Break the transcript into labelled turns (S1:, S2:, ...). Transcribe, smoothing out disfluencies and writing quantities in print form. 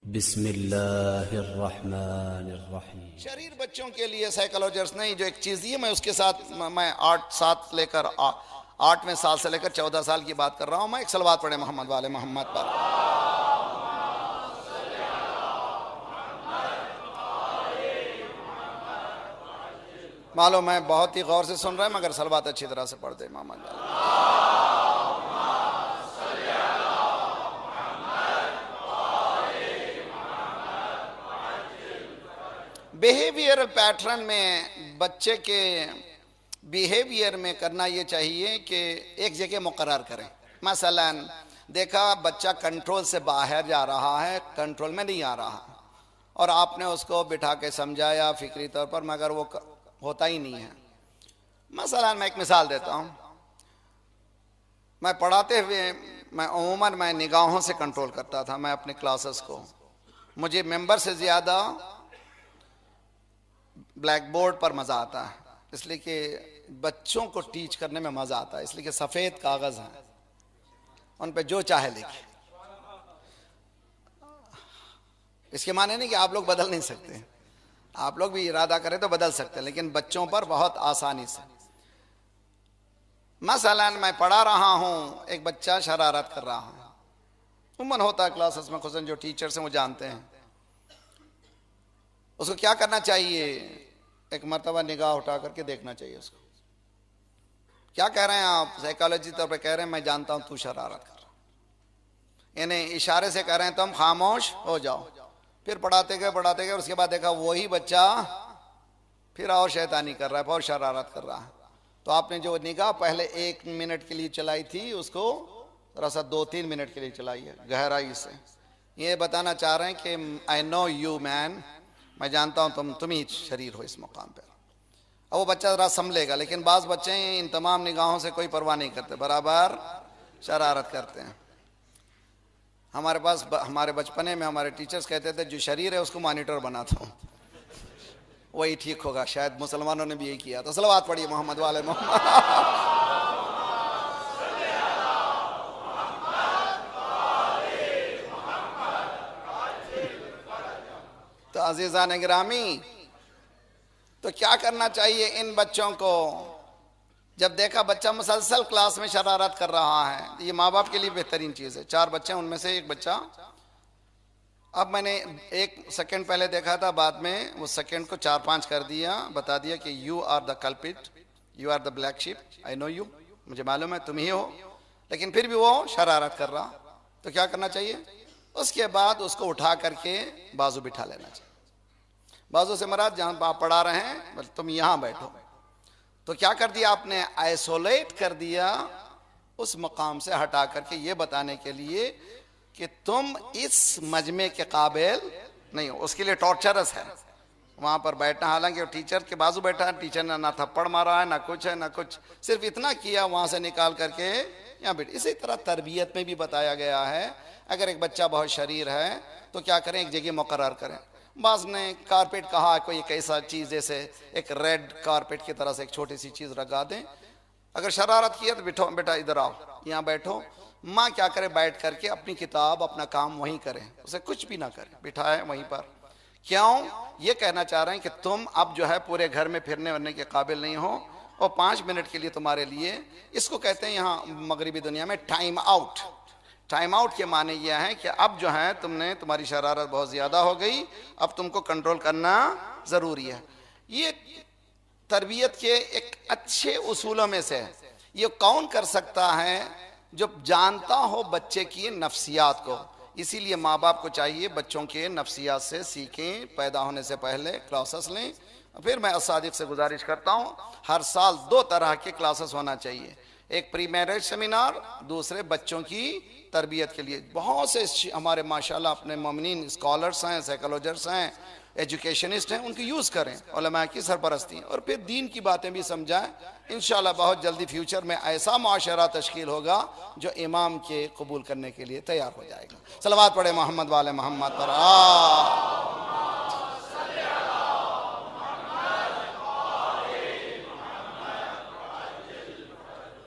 S1: बिस्मिल्लाहिर्रहमानिर्रहीम।
S2: शरीर बच्चों के लिए साइकोलॉजिस्ट नहीं, जो एक चीज़ दी है, मैं उसके साथ मैं 8वें साल से लेकर 14 साल की बात कर रहा हूँ। मैं एक सलवात पढ़े मोहम्मद वाले मोहम्मद पर। मालूम मैं बहुत ही गौर से सुन रहे हैं, मगर सलवात अच्छी तरह से पढ़ दे मोहम्मद वाले। बिहेवियरल पैटर्न में बच्चे के बिहेवियर में करना ये चाहिए कि एक जगह मुकर्रर करें। मसलन देखा बच्चा कंट्रोल से बाहर जा रहा है, कंट्रोल में नहीं आ रहा, और आपने उसको बिठा के समझाया फिक्री तौर पर, मगर वो होता ही नहीं है। मसलन मैं एक मिसाल देता हूँ। मैं पढ़ाते हुए मैं निगाहों से कंट्रोल करता था मैं अपने क्लासेस को। मुझे मेंबर से ज़्यादा ब्लैक बोर्ड पर मज़ा आता है, इसलिए कि बच्चों को टीच करने में मज़ा आता है, इसलिए कि सफ़ेद कागज़ हैं, उन पे जो चाहे लिखे। इसके माने नहीं कि आप लोग बदल नहीं सकते, आप लोग भी इरादा करें तो बदल सकते हैं, लेकिन बच्चों पर बहुत आसानी से। मसलन मैं पढ़ा रहा हूँ, एक बच्चा शरारत कर रहा है, उमन होता है क्लासेस में, खुसन जो टीचर्स हैं वो जानते हैं। उसको क्या करना चाहिए? एक मर्तबा निगाह उठा करके देखना चाहिए उसको। क्या कह रहे हैं आप? साइकोलॉजी तौर पे कह रहे हैं मैं जानता हूं तू शरारत कर रहा, इन्हें इशारे से कह रहे हैं तुम खामोश हो जाओ। फिर पढ़ाते गए, उसके बाद देखा वही बच्चा फिर और शैतानी कर रहा है, और शरारत कर रहा है। तो आपने जो निगाह पहले 1 मिनट के लिए चलाई थी, उसको थोड़ा सा 2-3 मिनट के लिए चलाई है गहराई से। ये बताना चाह रहे हैं कि आई नो यू मैन, मैं जानता हूं तुम ही शरीर हो इस मुकाम पर। अब वो बच्चा जरा संभलेगा, लेकिन बाज़ बच्चे इन तमाम निगाहों से कोई परवाह नहीं करते, बराबर शरारत करते हैं। हमारे पास हमारे बचपने में हमारे टीचर्स कहते थे जो शरीर है उसको मॉनिटर बनाता हूँ, वही ठीक होगा। शायद मुसलमानों ने भी यही किया। तो सलवात पढ़िए मोहम्मद वाले मोहम्मद। तो अजीज़ान गिरामी, तो क्या करना चाहिए इन बच्चों को? जब देखा बच्चा मुसलसल क्लास में शरारत कर रहा है, ये माँ बाप के लिए बेहतरीन चीज़ है। 4 बच्चे हैं, उनमें से एक बच्चा, अब मैंने 1 सेकंड पहले देखा था, बाद में वो सेकंड को 4-5 कर दिया, बता दिया कि you are the culprit, you are the black sheep, I know you, मुझे मालूम है तुम ही हो। लेकिन फिर भी वो शरारत कर रहा, तो क्या करना चाहिए? उसके बाद उसको उठा करके बाजू बिठा लेना चाहिए। बाजू से मराद जहाँ आप पढ़ा रहे हैं तुम यहाँ बैठो। तो क्या कर दिया आपने? आइसोलेट कर दिया, उस मकाम से हटा करके ये बताने के लिए कि तुम इस मजमे के काबिल नहीं हो। उसके लिए टॉर्चरस है वहाँ पर बैठना। हालांकि वो टीचर के बाजू बैठा है, टीचर ने ना थप्पड़ मारा है, ना कुछ है, ना कुछ, सिर्फ इतना किया वहाँ से निकाल करके यहाँ बैठ। इसी तरह तरबियत में भी बताया गया है, अगर एक बच्चा बहुत शरीर है तो क्या करें? एक जगह मुकर्रर करें। बाज़ ने कारपेट कहा, कोई एक ऐसा चीज़ जैसे एक रेड कारपेट की तरह से एक छोटी सी चीज़ लगा दें। अगर शरारत किया तो बिठो, बेटा इधर आओ, यहाँ बैठो। माँ क्या करे? बैठ करके अपनी किताब अपना काम वहीं करें, उसे कुछ भी ना करें, बिठाए वहीं पर। क्यों? ये कहना चाह रहे हैं कि तुम अब जो है पूरे घर में फिरने वरने के काबिल नहीं हो, और 5 मिनट के लिए तुम्हारे लिए, इसको कहते हैं यहाँ मगरिबी दुनिया में टाइम आउट। टाइम आउट के माने यह है कि अब जो है तुम्हारी शरारत बहुत ज़्यादा हो गई, अब तुमको कंट्रोल करना ज़रूरी है। ये तरबियत के एक अच्छे उसूलों में से है। ये कौन कर सकता है? जो जानता हो बच्चे की नफ्सियात को। इसीलिए माँ बाप को चाहिए बच्चों के नफ्सियात से सीखें, पैदा होने से पहले क्लासेस लें। फिर मैं असादिक से गुजारिश करता हूँ, हर साल 2 तरह के क्लासेस होना चाहिए, एक प्री मैरिज सेमिनार, दूसरे बच्चों की तरबियत के लिए। बहुत से हमारे माशाल्लाह अपने मोमिनीन स्कॉलर्स हैं, साइकोलॉजिस्ट हैं, एजुकेशनिस्ट हैं, उनकी यूज़ करें, उलमा की सरपरस्ती, और फिर दीन की बातें भी समझाएं। इंशाल्लाह बहुत जल्दी फ्यूचर में ऐसा माशरा तश्कील होगा जो इमाम के कबूल करने के लिए तैयार हो जाएगा। सलवात पढ़े मोहम्मद वाले मोहम्मद पर।